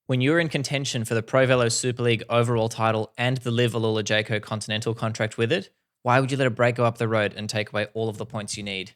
When you're in contention for the ProVelo Super League overall title and the Liv Alula Jayco Continental contract with it, why would you let a break go up the road and take away all of the points you need?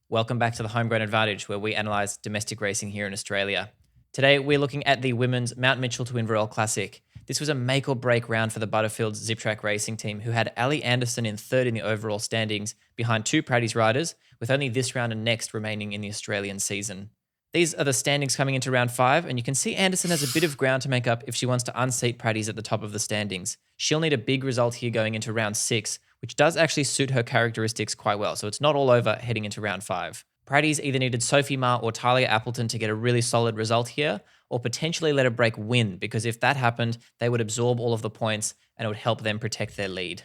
Welcome back to the Homegrown Advantage, where we analyse domestic racing here in Australia. Today, we're looking at the women's Mount Mitchell to Inverell Classic. This was a make or break round for the Butterfields Zip Track Racing team, who had Ali Anderson in third in the overall standings behind two Praties riders, with only this round and next remaining in the Australian season. These are the standings coming into round 5, and you can see Anderson has a bit of ground to make up if she wants to unseat Praties at the top of the standings. She'll need a big result here going into round 6, which does actually suit her characteristics quite well, so it's not all over heading into round 5. Praties either needed Sophie Ma or Talia Appleton to get a really solid result here, or potentially let a break win, because if that happened, they would absorb all of the points and it would help them protect their lead.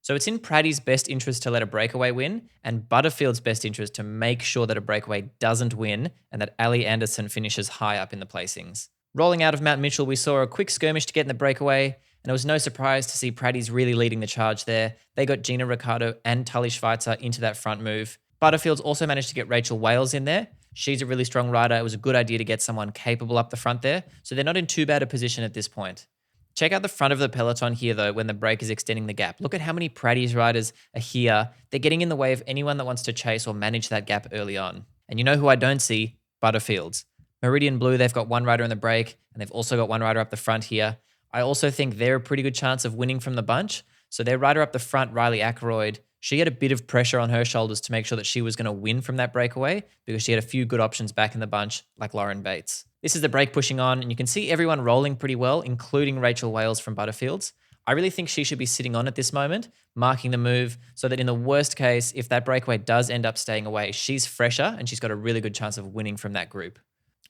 So it's in Praties' best interest to let a breakaway win, and Butterfield's best interest to make sure that a breakaway doesn't win and that Ali Anderson finishes high up in the placings. Rolling out of Mount Mitchell, we saw a quick skirmish to get in the breakaway, and it was no surprise to see Praties really leading the charge there. They got Gina Ricciardo and Tully Schweitzer into that front move. Butterfield's also managed to get Rachel Wales in there. She's a really strong rider. It was a good idea to get someone capable up the front there, so they're not in too bad a position at this point. Check out the front of the peloton here, though, when the break is extending the gap. Look at how many Praties riders are here. They're getting in the way of anyone that wants to chase or manage that gap early on. And you know who I don't see? Butterfields. Meridian Blue, they've got one rider in the break, and they've also got one rider up the front here. I also think they're a pretty good chance of winning from the bunch. So their rider up the front, Riley Ackroyd, she had a bit of pressure on her shoulders to make sure that she was going to win from that breakaway because she had a few good options back in the bunch, like Lauren Bates. This is the break pushing on, and you can see everyone rolling pretty well, including Rachel Wales from Butterfields. I really think she should be sitting on at this moment, marking the move, so that in the worst case, if that breakaway does end up staying away, she's fresher and she's got a really good chance of winning from that group.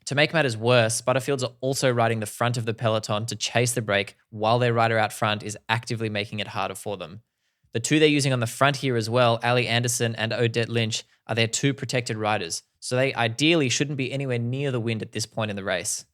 To make matters worse, Butterfields are also riding the front of the peloton to chase the break while their rider out front is actively making it harder for them. The two they're using on the front here as well, Ali Anderson and Odette Lynch, are their two protected riders, so they ideally shouldn't be anywhere near the wind at this point in the race.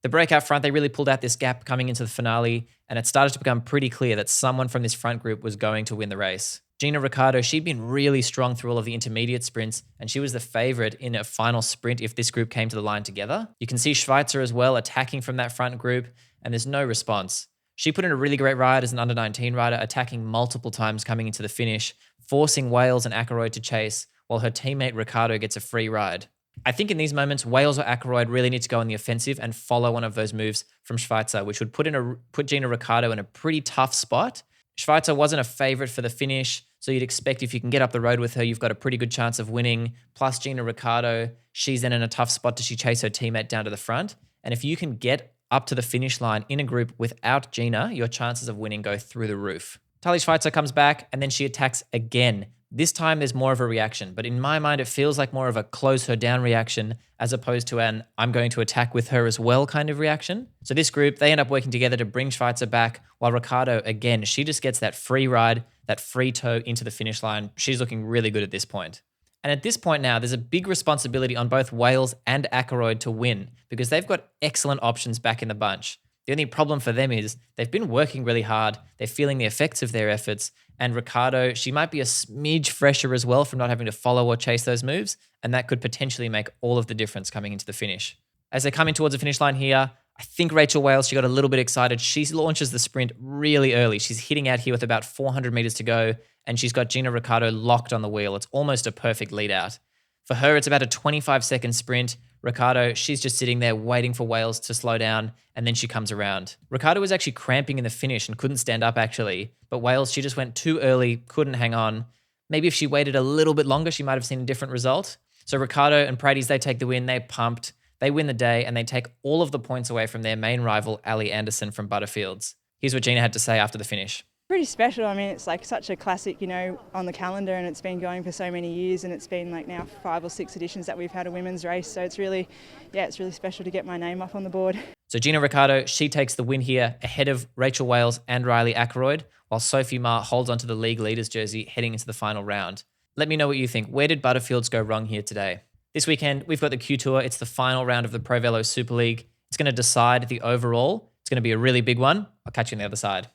The break out front, they really pulled out this gap coming into the finale, and it started to become pretty clear that someone from this front group was going to win the race. Gina Ricciardo, she'd been really strong through all of the intermediate sprints, and she was the favorite in a final sprint if this group came to the line together. You can see Schweitzer as well attacking from that front group, and there's no response. She put in a really great ride as an under-19 rider, attacking multiple times coming into the finish, forcing Wales and Ackroyd to chase, while her teammate Ricciardo gets a free ride. I think in these moments, Wales or Ackroyd really need to go on the offensive and follow one of those moves from Schweitzer, which would put Gina Ricciardo in a pretty tough spot. Schweitzer wasn't a favorite for the finish, so you'd expect if you can get up the road with her, you've got a pretty good chance of winning. Plus Gina Ricciardo, she's then in a tough spot. Does she chase her teammate down to the front? And if you can get up to the finish line in a group without Gina, your chances of winning go through the roof. Tully Schweitzer comes back and then she attacks again. This time there's more of a reaction, but in my mind it feels like more of a close her down reaction as opposed to an I'm going to attack with her as well kind of reaction. So this group, they end up working together to bring Schweitzer back, while Ricciardo, again, she just gets that free ride, that free tow into the finish line. She's looking really good at this point. And at this point now, there's a big responsibility on both Wales and Ackroyd to win because they've got excellent options back in the bunch. The only problem for them is they've been working really hard. They're feeling the effects of their efforts. And Ricciardo, she might be a smidge fresher as well from not having to follow or chase those moves. And that could potentially make all of the difference coming into the finish. As they're coming towards the finish line here, I think Rachel Wales, she got a little bit excited. She launches the sprint really early. She's hitting out here with about 400 meters to go. And she's got Gina Ricciardo locked on the wheel. It's almost a perfect lead out. For her, it's about a 25-second sprint. Ricciardo, she's just sitting there waiting for Wales to slow down, and then she comes around. Ricciardo was actually cramping in the finish and couldn't stand up, actually. But Wales, she just went too early, couldn't hang on. Maybe if she waited a little bit longer, she might have seen a different result. So Ricciardo and Praties, they take the win. They're pumped. They win the day, and they take all of the points away from their main rival, Ali Anderson from Butterfields. Here's what Gina had to say after the finish. Pretty special. I mean, it's like such a classic, on the calendar, and it's been going for so many years, and it's been like now 5 or 6 editions that we've had a women's race. So it's really special to get my name up on the board. So Gina Ricciardo, she takes the win here ahead of Rachel Wales and Riley Ackroyd, while Sophie Ma holds onto the league leaders jersey heading into the final round. Let me know what you think. Where did Butterfields go wrong here today? This weekend, we've got the Q Tour. It's the final round of the ProVelo Super League. It's going to decide the overall. It's going to be a really big one. I'll catch you on the other side.